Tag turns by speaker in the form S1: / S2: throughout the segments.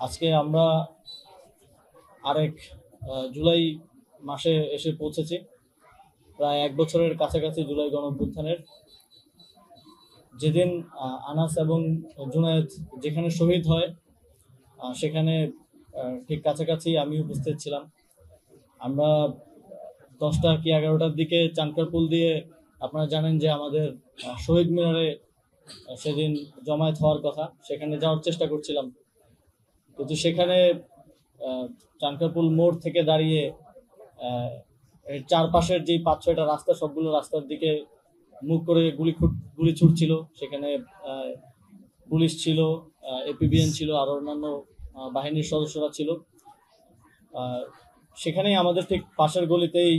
S1: আজকে আমরা আরেক জুলাই মাসে এসে পৌঁছেছি। প্রায় এক বছরের কাছাকাছি জুলাই গণঅভ্যুত্থানের। যেদিন আনাস এবং জুনায়েদ যেখানে শহীদ হয় সেখানে ঠিক কাছাকাছি আমি উপস্থিত ছিলাম। আমরা 10টা কি 11টার দিকে চানকারপুল দিয়ে, আপনারা জানেন যে আমাদের শহীদ মিনারে সেদিন জমায়েত হওয়ার কথা, সেখানে যাওয়ার চেষ্টা করছিলাম। কিন্তু সেখানে চানকারপুল মোড় থেকে দাঁড়িয়ে এর চারপাশের যে 5-6টা রাস্তা, সবগুলো রাস্তার দিকে মুখ করে গুলি ছুটছিল। সেখানে পুলিশ ছিল, এপিবিএন ছিল, আরো অন্যান্য বাহিনীর সদস্যরা ছিল। সেখানেই আমাদের ঠিক পাশের গলিতেই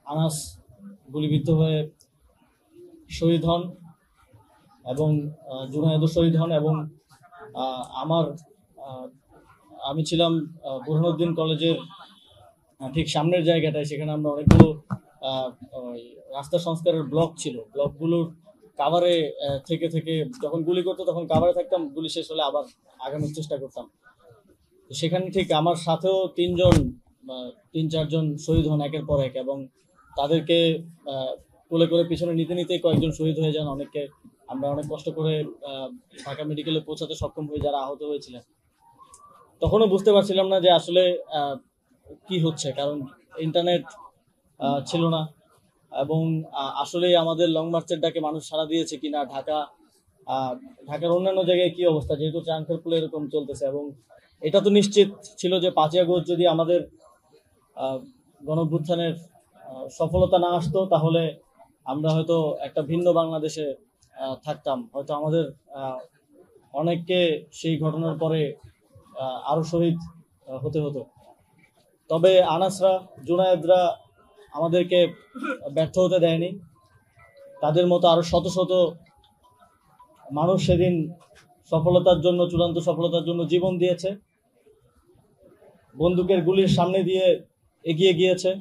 S1: আনাস গুলিবিদ্ধ হয়ে শহীদ হন এবং জুনায়েদও শহীদ হন। এবং আমি ছিলাম বুরহানুদ্দিন কলেজের ঠিক সামনের জায়গাটায়। সেখানে আমরা অনেকগুলো রাস্তা সংস্কারের ব্লক ছিল, ব্লকগুলোর কাভারে থেকে থেকে যখন গুলি করতো তখন কাভারে থাকতাম, গুলি শেষ হলে আবার আগানোর চেষ্টা করতাম। সেখানে ঠিক আমার সাথেও 3-4জন শহীদ হন একের পর এক, এবং তাদেরকে কোলে করে পিছনে নিতে নিতে কয়েকজন শহীদ হয়ে যান। অনেককে আমরা অনেক কষ্ট করে ঢাকা মেডিকেলে পৌঁছাতে সক্ষম হই, যারা আহত হয়েছিলেন। তখনও বুঝতে পারছিলাম না যে আসলে কি হচ্ছে, কারণ ইন্টারনেট ছিল না, এবং আসলে আমাদের লং মার্চের ডাকে মানুষ সাড়া দিয়েছে কিনা, ঢাকার অন্যান্য জায়গায় কি অবস্থা, যেহেতু চানকারপুলে এরকম চলতেছে। এবং এটা তো নিশ্চিত ছিল যে 5ই আগস্ট যদি আমাদের গণঅভ্যুত্থানের সফলতা না আসতো, তাহলে আমরা হয়তো একটা ভিন্ন বাংলাদেশে থাকতাম। হয়তো আমাদের অনেককে সেই ঘটনার পরে আরো শহীদ হতে হতো। তবে আনাসরা, জুনায়েদরা আমাদেরকে ব্যর্থ হতে দেয়নি। তাদের মতো আরো শত শত মানুষ সেদিন সফলতার জন্য, চূড়ান্ত সফলতার জন্য জীবন দিয়েছে, বন্দুকের গুলির সামনে দিয়ে এগিয়ে গিয়েছে,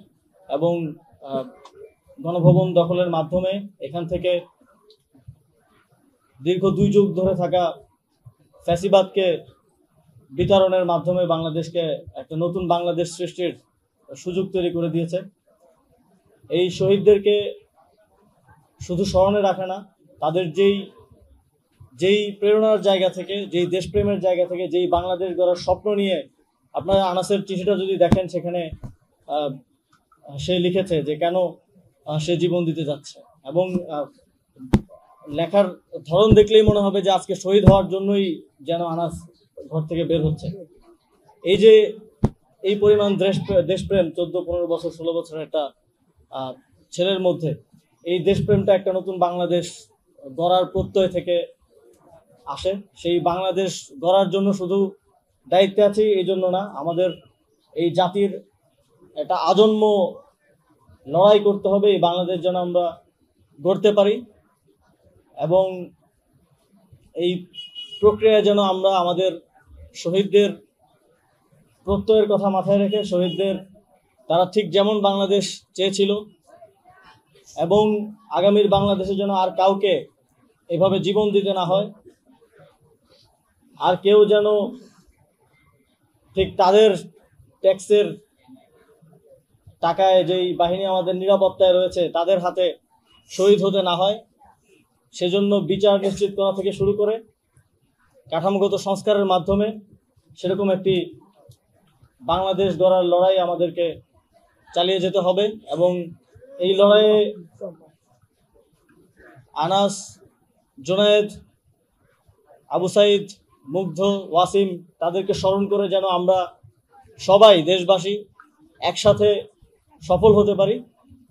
S1: এবং গণভবন দখলের মাধ্যমে এখান থেকে দীর্ঘ 2 যুগ ধরে থাকা ফ্যাসিবাদকে বিতরণের মাধ্যমে বাংলাদেশকে একটা নতুন বাংলাদেশ সৃষ্টির সুযোগ তৈরি করে দিয়েছে। এই শহীদদেরকে শুধু স্মরণে রাখে না, তাদের যেই প্রেরণার জায়গা থেকে, যেই দেশপ্রেমের জায়গা থেকে, যেই বাংলাদেশ গড়ার স্বপ্ন নিয়ে, আপনারা আনাসের চিঠিটা যদি দেখেন, সেখানে সে লিখেছে যে কেন সে জীবন দিতে যাচ্ছে, এবং লেখার ধরন দেখলেই মনে হবে যে আজকে শহীদ হওয়ার জন্যই যেন আনাস ঘর থেকে বের হচ্ছে। এই যে এই পরিমাণ দেশপ্রেম 14-15 বছর, 16 বছরের একটা ছেলের মধ্যে, এই দেশপ্রেমটা একটা নতুন বাংলাদেশ গড়ার প্রত্যয় থেকে আসে। সেই বাংলাদেশ গড়ার জন্য শুধু দায়িত্বে আছি এই জন্য না, আমাদের এই জাতির একটা আজন্ম লড়াই করতে হবে এই বাংলাদেশ যেন আমরা গড়তে পারি। এবং এই প্রক্রিয়া যেন আমরা আমাদের শহীদদের প্রত্যয়ের কথা মাথায় রেখে, শহীদদের তারা ঠিক যেমন বাংলাদেশ চেয়েছিল, এবং আগামীর বাংলাদেশে যেন আর কাউকে এভাবে জীবন দিতে না হয়, আর কেউ যেন ঠিক তাদের ট্যাক্সের টাকায় যেই বাহিনী আমাদের নিরাপত্তায় রয়েছে তাদের হাতে শহীদ হতে না হয়, সেজন্য বিচার নিশ্চিত করা থেকে শুরু করে কাঠামোগত সংস্কারের মাধ্যমে সেরকম একটি বাংলাদেশ গড়ার লড়াই আমাদেরকে চালিয়ে যেতে হবে। এবং এই লড়াইয়ে আনাস, জুনায়েদ, আবু সাইদ, মুগ্ধ, ওয়াসিম, তাদেরকে স্মরণ করে যেন আমরা সবাই দেশবাসী একসাথে সফল হতে পারি,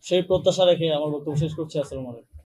S1: সেই প্রত্যাশা রেখে আমার বক্তব্য শেষ করছি। আসসালামু আলাইকুম।